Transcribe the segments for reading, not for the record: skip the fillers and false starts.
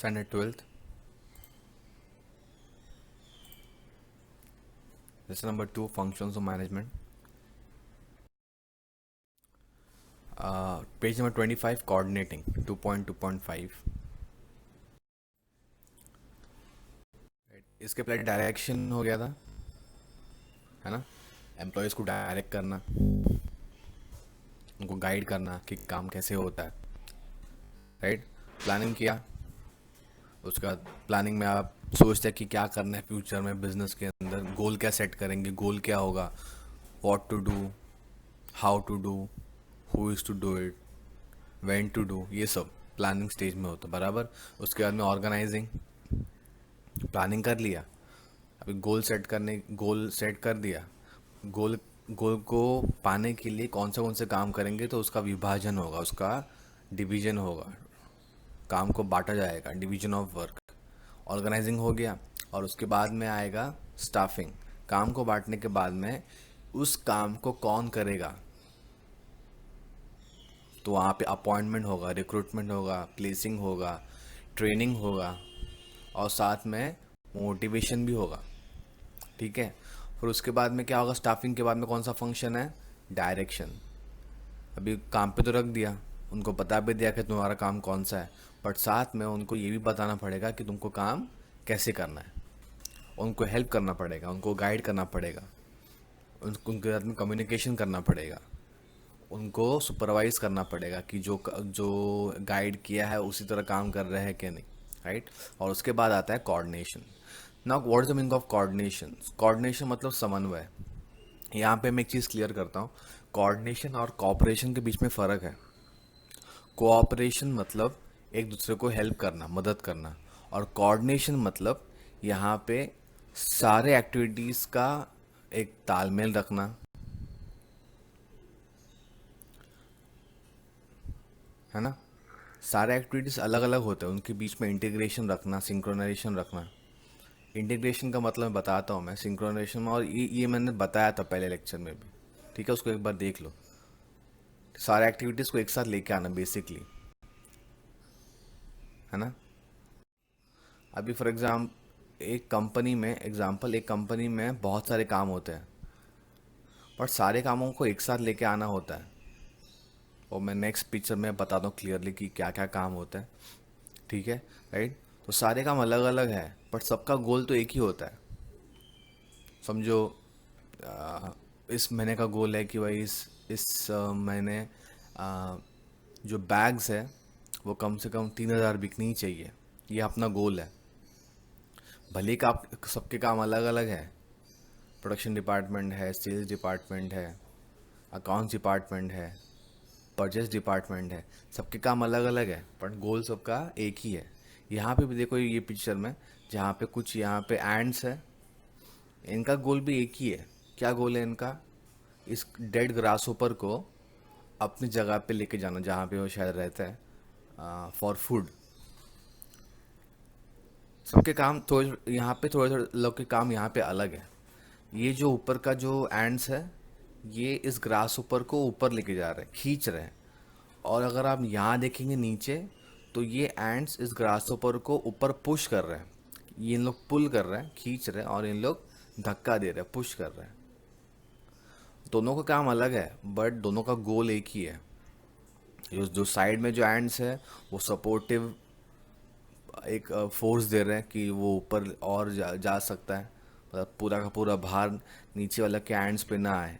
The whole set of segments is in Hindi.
Standard 12th. Lesson number 2, functions of management. Page number 25, coordinating, 2.2.5. इसके पहले डायरेक्शन हो गया था, है ना। एम्प्लॉयज़ को डायरेक्ट करना, उनको गाइड करना कि काम कैसे होता है, राइट। प्लानिंग किया, उसके बाद प्लानिंग में आप सोचते हैं कि क्या करना है फ्यूचर में बिजनेस के अंदर, गोल क्या सेट करेंगे, गोल क्या होगा, what to do, how to do, who is to do it, when to do, ये सब प्लानिंग स्टेज में होता है, बराबर। उसके बाद में ऑर्गेनाइजिंग, प्लानिंग कर लिया, अभी गोल सेट कर दिया, गोल गोल को पाने के लिए कौन से काम करेंगे, तो उसका विभाजन होगा, उसका डिवीजन होगा, काम को बांटा जाएगा, डिवीजन ऑफ वर्क। ऑर्गेनाइजिंग हो गया, और उसके बाद में आएगा स्टाफिंग। काम को बांटने के बाद में उस काम को कौन करेगा, तो वहाँ पे अपॉइंटमेंट होगा, रिक्रूटमेंट होगा, प्लेसिंग होगा, ट्रेनिंग होगा, और साथ में मोटिवेशन भी होगा, ठीक है। फिर उसके बाद में क्या होगा, स्टाफिंग के बाद में कौन सा फंक्शन है, डायरेक्शन। अभी काम पे तो रख दिया, उनको बता भी दिया कि तुम्हारा काम कौन सा है, बट साथ में उनको ये भी बताना पड़ेगा कि तुमको काम कैसे करना है, उनको हेल्प करना पड़ेगा, उनको गाइड करना पड़ेगा, उनके साथ में कम्युनिकेशन करना पड़ेगा, उनको सुपरवाइज करना पड़ेगा कि जो गाइड किया है उसी तरह काम कर रहे हैं कि नहीं, राइट। और उसके बाद आता है coordination. Now what is the meaning of coordination. Coordination मतलब समन्वय। यहाँ पे मैं एक चीज़ क्लियर करता हूँ, कोऑर्डिनेशन और कोऑपरेशन के बीच में फ़र्क है। कोऑपरेशन मतलब एक दूसरे को हेल्प करना, मदद करना, और कोऑर्डिनेशन मतलब यहाँ पे सारे एक्टिविटीज़ का एक तालमेल रखना, है ना। सारे एक्टिविटीज़ अलग अलग होते हैं, उनके बीच में इंटीग्रेशन रखना, सिंक्रोनाइजेशन रखना। इंटीग्रेशन का मतलब बताता हूँ मैं, सिंक्रोनाइजेशन में, और ये मैंने बताया था पहले लेक्चर में भी, ठीक है, उसको एक बार देख लो। सारे एक्टिविटीज़ को एक साथ लेके आना बेसिकली, है ना। अभी फॉर एग्जाम्पल एक कंपनी में बहुत सारे काम होते हैं, पर सारे कामों को एक साथ लेके आना होता है, और मैं नेक्स्ट पिक्चर में बताता हूँ क्लियरली कि क्या क्या काम होता है, ठीक है, राइट। तो सारे काम अलग अलग है, बट सबका गोल तो एक ही होता है। समझो, आ, इस महीने का गोल है कि भाई इस महीने आ, जो बैग्स है वो कम से कम 3,000 बिकनी ही चाहिए, ये अपना गोल है। भले का आप सबके काम अलग अलग है, प्रोडक्शन डिपार्टमेंट है, सेल्स डिपार्टमेंट है, अकाउंट्स डिपार्टमेंट है, परचेस डिपार्टमेंट है, सबके काम अलग अलग है, पर गोल सबका एक ही है। यहाँ पे भी देखो ये पिक्चर में, जहाँ पे कुछ यहाँ पे एंड्स है, इनका गोल भी एक ही है। क्या गोल है इनका, इस डेड ग्रास ऊपर को अपनी जगह पे लेके जाना जहाँ पे वो शायद रहता है, फॉर फूड। सबके काम थोड़े यहाँ पे, थोड़े थोड़े लोग के काम यहाँ पे अलग है। ये जो ऊपर का जो एंड्स है, ये इस ग्रास ऊपर को ऊपर लेके जा रहे हैं, खींच रहे हैं। और अगर आप यहाँ देखेंगे नीचे, तो ये एंड्स इस ग्रास ऊपर को ऊपर पुश कर रहे हैं। ये इन लोग पुल कर रहे हैं, खींच रहे हैं, और इन लोग धक्का दे रहे हैं, पुश कर रहे हैं। दोनों का काम अलग है, बट दोनों का गोल एक ही है। जो जो साइड में जो एंड्स है, वो सपोर्टिव एक फोर्स दे रहे हैं कि वो ऊपर और जा सकता है, मतलब पूरा का पूरा भार नीचे वाला के एंड्स पे ना आए।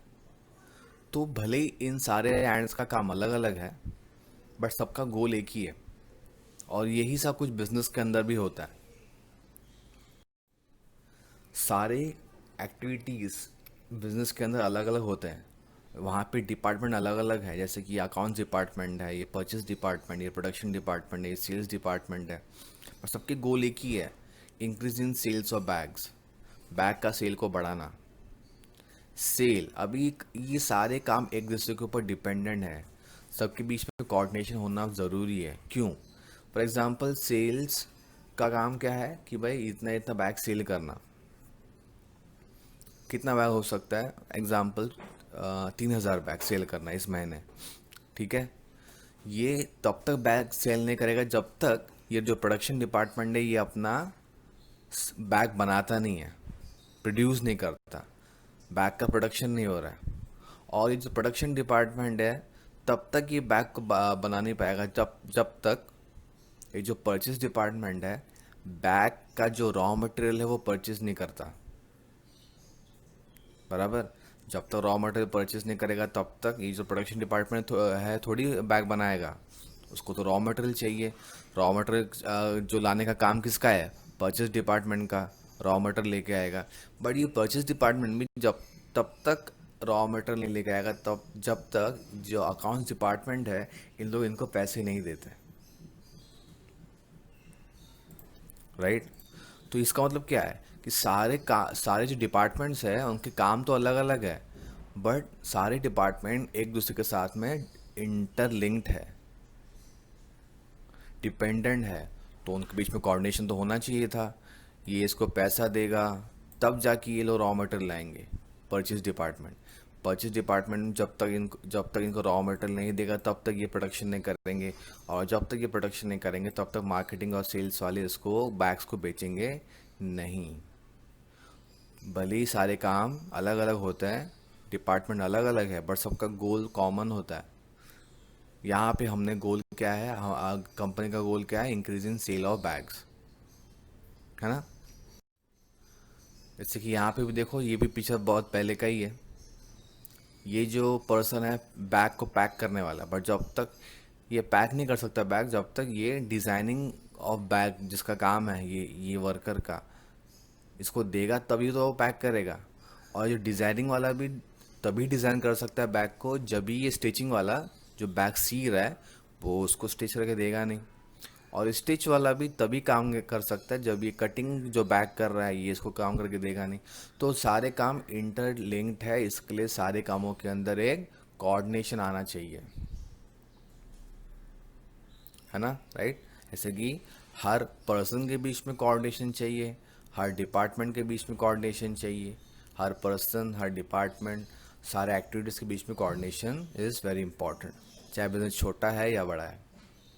तो भले ही इन सारे एंड्स का काम अलग अलग है, बट सबका गोल एक ही है। और यही सब कुछ बिजनेस के अंदर भी होता है। सारे एक्टिविटीज़ बिजनेस के अंदर अलग अलग होते हैं, वहाँ पे डिपार्टमेंट अलग अलग है, जैसे कि अकाउंट्स डिपार्टमेंट है, ये परचेस डिपार्टमेंट, ये प्रोडक्शन डिपार्टमेंट है, ये सेल्स डिपार्टमेंट है, और सबके गोल एक ही है, increase in sales of bags, bag का सेल को बढ़ाना। सेल, अभी ये सारे काम एक दूसरे के ऊपर डिपेंडेंट है, सबके बीच में कोऑर्डिनेशन होना ज़रूरी है। क्यों? फॉर एग्जांपल सेल्स का काम क्या है कि भाई इतना इतना बैग सेल करना। कितना बैग हो सकता है, एग्जांपल 3,000 बैग सेल करना इस महीने, ठीक है। ये तब तक बैग सेल नहीं करेगा जब तक ये जो प्रोडक्शन डिपार्टमेंट है ये अपना बैग बनाता नहीं है, प्रोड्यूस नहीं करता, बैग का प्रोडक्शन नहीं हो रहा है। और ये जो प्रोडक्शन डिपार्टमेंट है तब तक ये बैग को बना नहीं पाएगा जब जब तक ये जो परचेस डिपार्टमेंट है बैग का जो रॉ मटेरियल है वो परचेस नहीं करता। बराबर, जब तक रॉ मटेरियल परचेस नहीं करेगा तब तक ये जो प्रोडक्शन डिपार्टमेंट है थोड़ी बैग बनाएगा। उसको तो रॉ मटेरियल चाहिए। रॉ मटेरियल जो लाने का काम किसका है? परचेस डिपार्टमेंट का। रॉ मटेरियल लेके आएगा। बट ये परचेस डिपार्टमेंट भी जब तब तक रॉ मटेरियल नहीं लेके आएगा तब जब तक जो अकाउंट्स डिपार्टमेंट है इन लोग इनको पैसे नहीं देते। राइट। तो इसका मतलब क्या है कि सारे जो डिपार्टमेंट्स हैं उनके काम तो अलग अलग है, बट सारे डिपार्टमेंट एक दूसरे के साथ में इंटरलिंक्ड है, डिपेंडेंट है। तो उनके बीच में कोऑर्डिनेशन तो होना चाहिए था। ये इसको पैसा देगा तब जाके ये लोग रॉ मटेरियल लाएंगे। परचेज डिपार्टमेंट जब तक इनको रॉ मटेरियल नहीं देगा तब तक ये प्रोडक्शन नहीं करेंगे। और जब तक ये प्रोडक्शन नहीं करेंगे तब तक मार्केटिंग और सेल्स वाले इसको बैग्स को बेचेंगे नहीं। भले ही सारे काम अलग अलग होते हैं, डिपार्टमेंट अलग अलग है, बट सबका गोल कॉमन होता है। यहाँ पे हमने गोल क्या है, कंपनी का गोल क्या है? इंक्रीजिंग सेल ऑफ बैग्स, है ना। जैसे कि यहाँ पे भी देखो, ये भी पिक्चर बहुत पहले का ही है। ये जो पर्सन है बैग को पैक करने वाला, बट जब तक ये पैक नहीं कर सकता बैग जब तक ये डिज़ाइनिंग ऑफ बैग जिसका काम है ये वर्कर का, इसको देगा तभी तो वो पैक करेगा। और जो डिज़ाइनिंग वाला भी तभी डिज़ाइन कर सकता है बैग को जब भी ये स्टिचिंग वाला जो बैग सी रहा है वो उसको स्टिच करके देगा नहीं। और स्टिच वाला भी तभी काम कर सकता है जब ये कटिंग जो बैग कर रहा है ये इसको काम करके देगा नहीं। तो सारे काम इंटरलिंक्ड है, इसके लिए सारे कामों के अंदर एक कोऑर्डिनेशन आना चाहिए, है ना। राइट। जैसे कि हर पर्सन के बीच में कोऑर्डिनेशन चाहिए, हर डिपार्टमेंट के बीच में कोऑर्डिनेशन चाहिए, हर पर्सन हर डिपार्टमेंट सारे एक्टिविटीज़ के बीच में कोऑर्डिनेशन इज़ वेरी इंपॉर्टेंट, चाहे बिजनेस छोटा है या बड़ा है।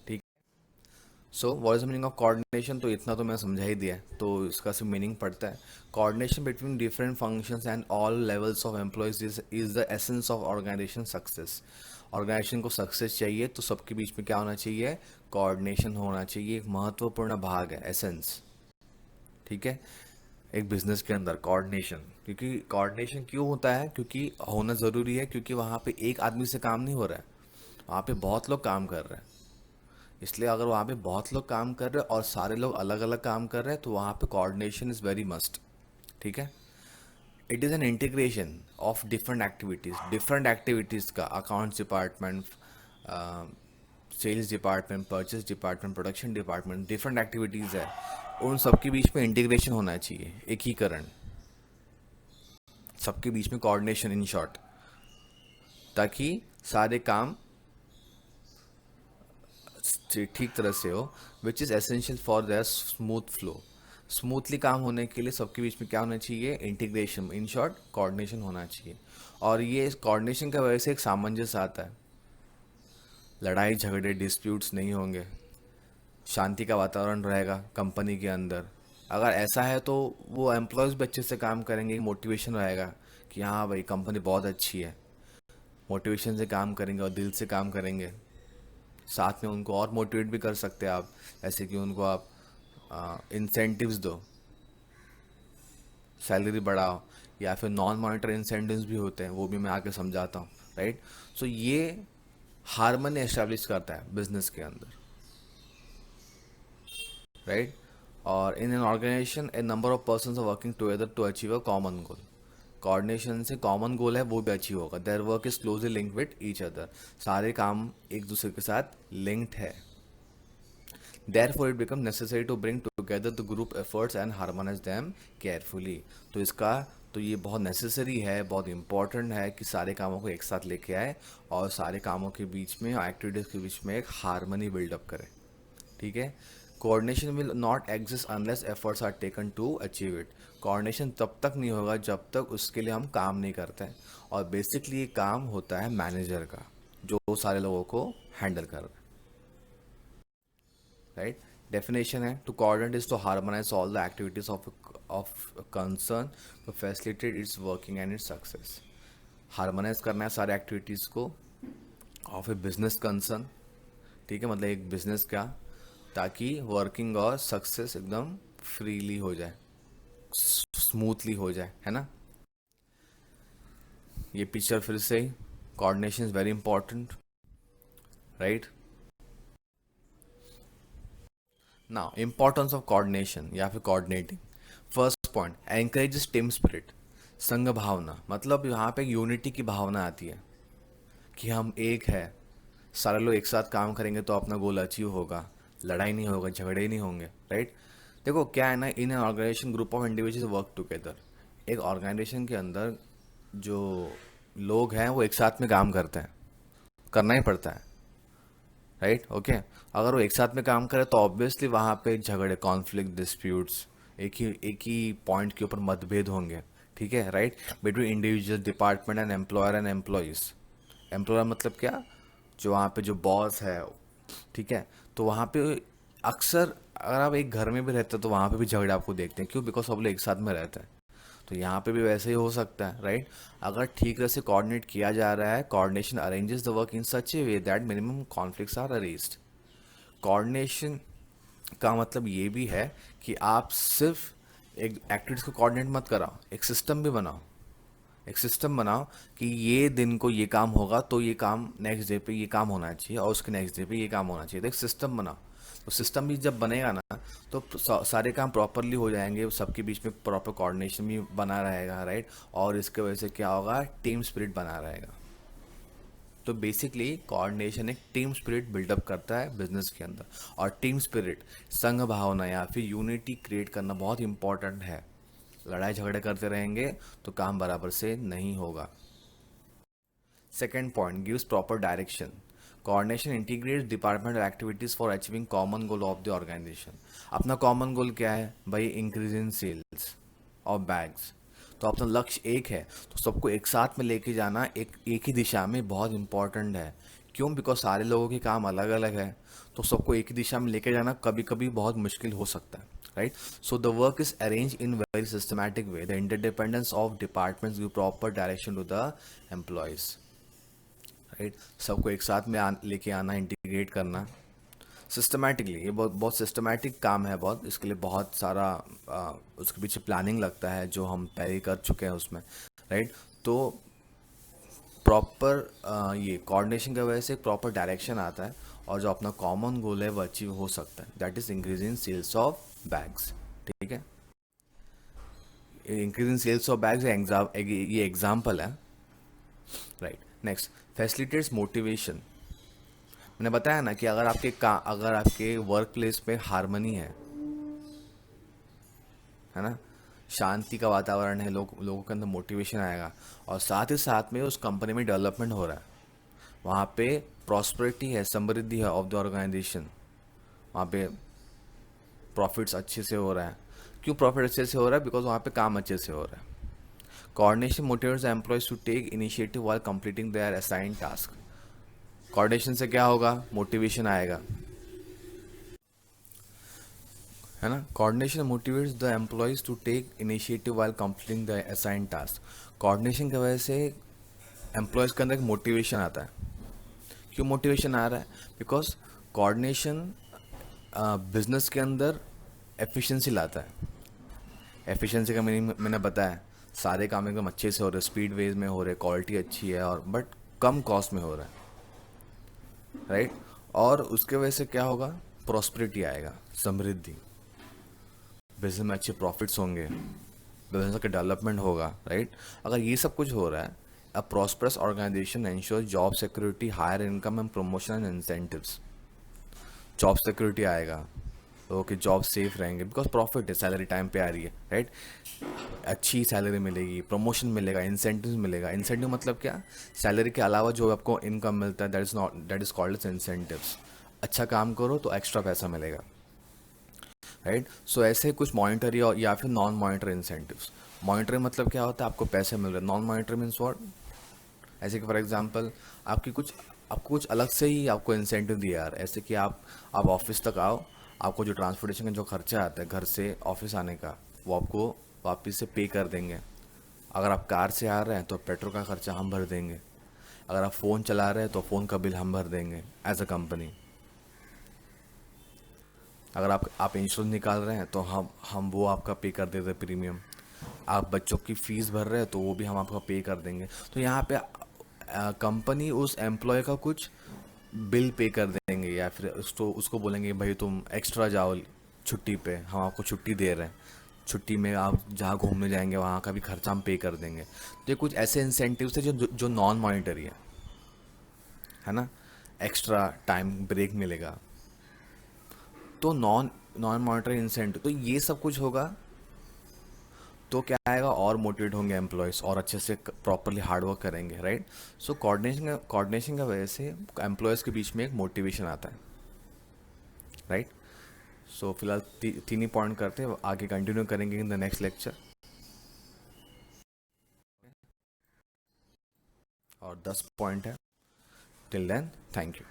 ठीक। So what is the meaning of coordination? तो इतना तो मैं समझा ही दिया है। तो इसका सिर्फ मीनिंग पड़ता है, coordination between different functions and all levels of employees is the essence of organisation success. Organisation को सक्सेस चाहिए तो सबके बीच में क्या होना चाहिए? कोऑर्डिनेशन होना चाहिए। एक महत्वपूर्ण भाग है, एसेंस। ठीक है। एक बिजनेस के अंदर कोऑर्डिनेशन, क्योंकि कोऑर्डिनेशन क्यों होता है? क्योंकि होना ज़रूरी है, क्योंकि वहाँ पे एक आदमी से काम नहीं हो रहा है, वहाँ पे बहुत लोग काम कर रहे हैं। इसलिए अगर वहाँ पे बहुत लोग काम कर रहे हैं और सारे लोग अलग अलग काम कर रहे हैं तो वहाँ पे कोऑर्डिनेशन इज़ वेरी मस्ट। ठीक है। It is an integration of different activities का, accounts department, sales department, purchase department, production department, different activities है, उन सबके बीच में इंटीग्रेशन होना चाहिए, एकीकरण, सबके बीच में कोऑर्डिनेशन, इन शॉर्ट, ताकि सारे काम ठीक तरह से हो, which is essential for their smooth flow. Smoothly काम होने के लिए सबके बीच में क्या होना चाहिए? इंटीग्रेशन, इन शॉर्ट कोऑर्डिनेशन होना चाहिए। और ये कोऑर्डिनेशन की वजह से एक सामंजस्य आता है, लड़ाई झगड़े डिस्प्यूट्स नहीं होंगे, शांति का वातावरण रहेगा कंपनी के अंदर। अगर ऐसा है तो वो एम्प्लॉयज़ भी अच्छे से काम करेंगे, मोटिवेशन रहेगा कि हाँ भाई कंपनी बहुत अच्छी है, मोटिवेशन से काम करेंगे और दिल से काम करेंगे। साथ में उनको और मोटिवेट भी कर सकते हैं आप, ऐसे कि उनको आप इंसेंटिव्स दो, सैलरी बढ़ाओ, या फिर नॉन मॉनिटरी इंसेंटिव्स भी होते हैं, वो भी मैं आके समझाता हूँ। राइट। सो ये हार्मनी एस्टेब्लिश करता है बिजनेस के अंदर। राइट। और in an organisation a number of person are working together to achieve a common goal. Coordination से कॉमन गोल है वो भी अचीव होगा। Their work is closely linked with each other. सारे काम एक दूसरे के साथ लिंक्ड है। Therefore, it becomes necessary to bring together the group efforts and harmonize them carefully। तो ये बहुत नेसेसरी है, बहुत इंपॉर्टेंट है कि सारे कामों को एक साथ लेके आए और सारे कामों के बीच में, एक्टिविटीज़ के बीच में एक हारमनी बिल्डअप करें। ठीक है। Coordination will not exist unless efforts are taken to achieve it. Coordination तब तक नहीं होगा जब तक उसके लिए हम काम नहीं करते हैं। और बेसिकली ये काम होता है मैनेजर का, जो सारे लोगों को हैंडल कर रहा है। राइट. डेफिनेशन है to coordinate is to harmonise all the activities of concern to facilitate its working and its success. Harmonise करना है सारे एक्टिविटीज़ को ऑफ ए बिजनेस कंसर्न. ठीक है, मतलब एक बिजनेस का, ताकि वर्किंग और सक्सेस एकदम फ्रीली हो जाए, स्मूथली हो जाए, है ना. ये पिक्चर फिर से, coordination is very important, right. Now importance of coordination या फिर coordinating. First point, encourages team spirit. संघ भावना, मतलब यहाँ पे यूनिटी की भावना आती है कि हम एक है, सारे लोग एक साथ काम करेंगे तो अपना गोल अचीव होगा, लड़ाई नहीं होगा, झगड़े नहीं होंगे, राइट. देखो क्या है ना, in an organisation group of individuals work together. एक ऑर्गेनाइजेशन के अंदर जो लोग हैं वो एक साथ में काम करते हैं, करना ही पड़ता है, राइट. ओके, अगर वो एक साथ में काम करे तो ऑब्वियसली वहाँ पे झगड़े, कॉन्फ्लिक्ट, डिस्प्यूट्स, एक ही पॉइंट के ऊपर मतभेद होंगे. ठीक है, right, between individual, department and employer and employees. Employer मतलब क्या, जो वहाँ पे जो बॉस है, ठीक है. तो वहाँ पे अक्सर अगर आप एक घर में भी रहते हो तो वहाँ पे भी झगड़े आपको देखते हैं. क्यों? बिकॉज सब लोग एक साथ में रहते हैं. तो यहाँ पे भी वैसे ही हो सकता है, राइट. अगर ठीक तरह से कोऑर्डिनेट किया जा रहा है, coordination arranges the work in such a way that minimum conflicts are arrayed. Coordination का मतलब ये भी है कि आप सिर्फ एक एक्टिविटीज़ को कोऑर्डिनेट मत कराओ, एक सिस्टम भी बनाओ. एक सिस्टम बनाओ कि ये दिन को ये काम होगा तो ये काम नेक्स्ट डे पे ये काम होना चाहिए और उसके नेक्स्ट डे पे ये काम होना चाहिए. तो एक सिस्टम बनाओ. तो सिस्टम भी जब बनेगा ना तो सारे काम प्रॉपरली हो जाएंगे, सबके बीच में प्रॉपर कोऑर्डिनेशन भी बना रहेगा, राइट. और इसके वजह से क्या होगा, टीम स्पिरिट बना रहेगा. तो बेसिकली कोऑर्डिनेशन एक टीम स्पिरिट बिल्डअप करता है बिजनेस के अंदर. और टीम स्पिरिट, संघ भावना या फिर यूनिटी क्रिएट करना बहुत इंपॉर्टेंट है. लड़ाई झगड़े करते रहेंगे तो काम बराबर से नहीं होगा. Second point, gives proper direction. Coordination integrates departmental activities for achieving common goal of the organisation. अपना कॉमन गोल क्या है भाई? Increase in sales of bags. तो अपना लक्ष्य एक है तो सबको एक साथ में लेके जाना एक ही दिशा में बहुत इंपॉर्टेंट है. क्यों? बिकॉज सारे लोगों के काम अलग अलग है, तो सबको एक ही दिशा में लेके जाना कभी कभी बहुत मुश्किल हो सकता है, right. So the work is arranged in very systematic way. The interdependence of departments give proper direction to the employees, right. सबको एक साथ में लेके आना, इंटीग्रेट करना सिस्टमैटिकली. ये बहुत बहुत सिस्टमैटिक काम है बहुत. इसके लिए बहुत सारा उसके पीछे प्लानिंग लगता है जो हम पहले कर चुके हैं उसमें, राइट. तो प्रॉपर ये कोऑर्डिनेशन की वजह से प्रॉपर डायरेक्शन आता है और जो अपना कॉमन गोल है वो अचीव हो सकता है. That is increase in sales of bags. ठीक है, increase in sales of bags ये एग्जाम्पल है, राइट. Next, facilitates motivation. मैंने बताया ना कि अगर आपके वर्क प्लेस पे हारमनी है ना, शांति का वातावरण है, लोगों के अंदर मोटिवेशन आएगा और साथ ही साथ में उस कंपनी में डेवलपमेंट हो रहा है, वहाँ पे प्रॉस्पेरिटी है, समृद्धि है ऑफ द ऑर्गेनाइजेशन, वहाँ पे प्रॉफिट्स अच्छे से हो रहा है. क्यों प्रॉफिट अच्छे से हो रहा है? बिकॉज वहाँ पे काम अच्छे से हो रहा है. Coordination motivates the employees to take initiative while completing their assigned task. Coordination से क्या होगा? मोटिवेशन आएगा, है ना. Coordination motivates the employees to take initiative while completing the assigned task. Coordination की वजह से एम्प्लॉयज के अंदर एक मोटिवेशन आता है. क्यों मोटिवेशन आ रहा है? बिकॉज कोऑर्डिनेशन बिजनेस के अंदर एफिशिएंसी लाता है. एफिशिएंसी का मीनिंग मैंने बताया, सारे काम एकदम अच्छे से हो रहे, स्पीड वेज में हो रहे, क्वालिटी अच्छी है और बट कम कॉस्ट में हो रहा है, राइट. और उसके वजह से क्या होगा? प्रॉस्पेरिटी आएगा, समृद्धि, बिजनेस में अच्छे प्रॉफिट्स होंगे, बिजनेस का डेवलपमेंट होगा, राइट. अगर ये सब कुछ हो रहा है, a prosperous organisation ensure job security, higher income and promotion and incentives. Job security आएगा, ओके, जॉब सेफ रहेंगे बिकॉज प्रॉफिट है, सैलरी टाइम पे आ रही है, राइट. अच्छी सैलरी मिलेगी, प्रमोशन मिलेगा, इंसेंटिव मिलेगा. इंसेंटिव मतलब क्या? सैलरी के अलावा जो आपको इनकम मिलता है, that is called as incentives. अच्छा काम करो तो एक्स्ट्रा पैसा मिलेगा, राइट. सो ऐसे कुछ मॉनिटरी और या फिर नॉन मॉनिटरी इंसेंटिव्स. मॉनिटरी मतलब क्या होता है? आपको पैसे मिल रहे हैं. Non monetary means what? ऐसे कि फॉर एग्जांपल आपको कुछ अलग से ही आपको इंसेंटिव दिया यार, ऐसे कि आप ऑफिस तक आओ आपको जो ट्रांसपोर्टेशन का जो खर्चा आता है घर से ऑफिस आने का, वो आपको वापस से पे कर देंगे। अगर आप कार से आ रहे हैं तो पेट्रोल का खर्चा हम भर देंगे। अगर आप फ़ोन चला रहे हैं तो फ़ोन का बिल हम भर देंगे एज अ कंपनी। अगर आप इंश्योरेंस निकाल रहे हैं तो हम वो आपका पे कर देते प्रीमियम। आप बच्चों की फ़ीस भर रहे हैं तो वो भी हम आपका पे कर देंगे। तो यहाँ पे कंपनी उस एम्प्लॉय का कुछ बिल पे कर देंगे, या फिर उसको उसको बोलेंगे भाई तुम एक्स्ट्रा जाओ छुट्टी पे, हम आपको छुट्टी दे रहे हैं, छुट्टी में आप जहाँ घूमने जाएंगे वहाँ का भी खर्चा हम पे कर देंगे। तो ये कुछ ऐसे इंसेंटिव्स है जो नॉन मॉनिटरी है ना। एक्स्ट्रा टाइम ब्रेक मिलेगा, तो नॉन नॉन मॉनिटरी इंसेंटिव, तो ये सब कुछ होगा। तो क्या आएगा, और मोटिवेट होंगे एम्प्लॉयज़ और अच्छे से प्रॉपरली हार्ड वर्क करेंगे, राइट। सो कोऑर्डिनेशन का वजह से एम्प्लॉयज़ के बीच में एक मोटिवेशन आता है, राइट। सो फिलहाल तीन ही पॉइंट करते हैं, आगे कंटिन्यू करेंगे इन द नेक्स्ट लेक्चर। और 10 पॉइंट है। Till then, thank you.